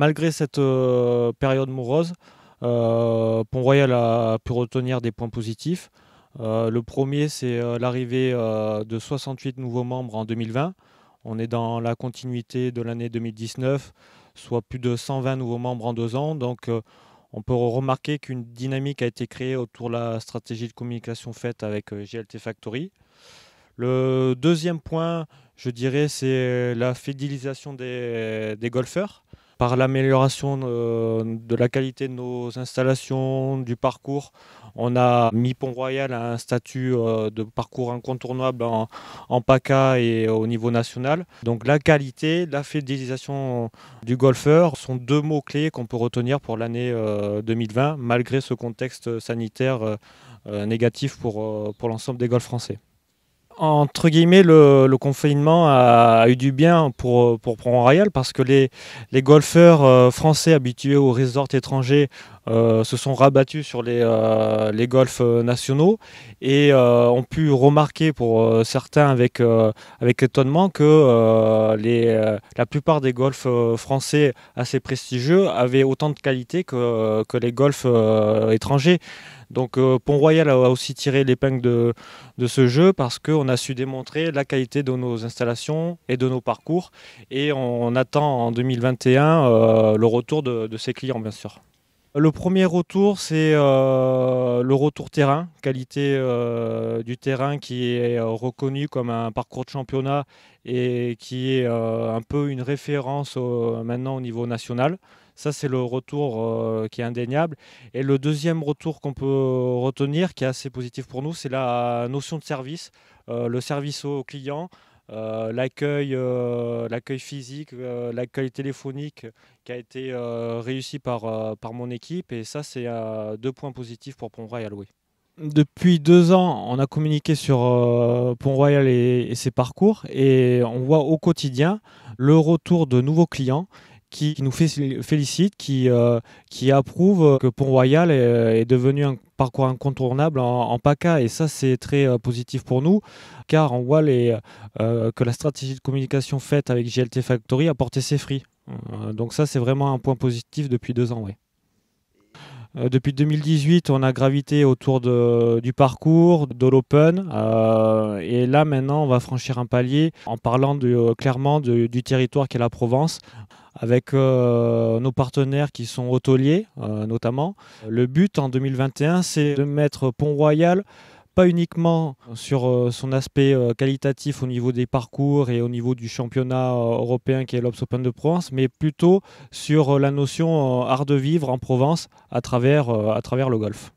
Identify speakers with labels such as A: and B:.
A: malgré cette période morose, Pont-Royal a pu retenir des points positifs. Le premier, c'est l'arrivée de 68 nouveaux membres en 2020. On est dans la continuité de l'année 2019, soit plus de 120 nouveaux membres en 2 ans. Donc, on peut remarquer qu'une dynamique a été créée autour de la stratégie de communication faite avec GLT Factory. Le deuxième point, je dirais, c'est la fidélisation des golfeurs par l'amélioration de la qualité de nos installations, du parcours. On a mis Pont-Royal à un statut de parcours incontournable en PACA et au niveau national. Donc la qualité, la fidélisation du golfeur sont deux mots-clés qu'on peut retenir pour l'année 2020, malgré ce contexte sanitaire négatif pour l'ensemble des golfs français. Entre guillemets, le confinement a eu du bien pour Pont-Royal parce que les golfeurs français habitués aux resorts étrangers se sont rabattus sur les golfs nationaux et ont pu remarquer pour certains avec étonnement que la plupart des golfs français assez prestigieux avaient autant de qualité que les golfs étrangers. Donc Pont-Royal a aussi tiré l'épingle de ce jeu parce qu'on a su démontrer la qualité de nos installations et de nos parcours. Et on attend en 2021 le retour de ses clients, bien sûr. Le premier retour, c'est le retour terrain, qualité du terrain qui est reconnu comme un parcours de championnat et qui est un peu une référence maintenant au niveau national. Ça, c'est le retour qui est indéniable. Et le deuxième retour qu'on peut retenir, qui est assez positif pour nous, c'est la notion de service, le service au client. L'accueil physique, l'accueil téléphonique qui a été réussi par mon équipe. Et ça, c'est 2 points positifs pour Pont-Royal, oui. Depuis 2 ans, on a communiqué sur Pont-Royal et ses parcours. Et on voit au quotidien le retour de nouveaux clients qui nous félicitent, qui approuvent que Pont-Royal est devenu un parcours incontournable en PACA. Et ça, c'est très positif pour nous, car on voit que la stratégie de communication faite avec GLT Factory a porté ses fruits. Donc ça, c'est vraiment un point positif depuis 2 ans, oui. Depuis 2018, on a gravité autour du parcours, de l'Open. Et là, maintenant, on va franchir un palier en parlant clairement du territoire qu'est la Provence, avec nos partenaires qui sont hôteliers, notamment. Le but en 2021, c'est de mettre Pont-Royal pas uniquement sur son aspect qualitatif au niveau des parcours et au niveau du championnat européen qui est l'Obs Open de Provence, mais plutôt sur la notion art de vivre en Provence à travers le golf.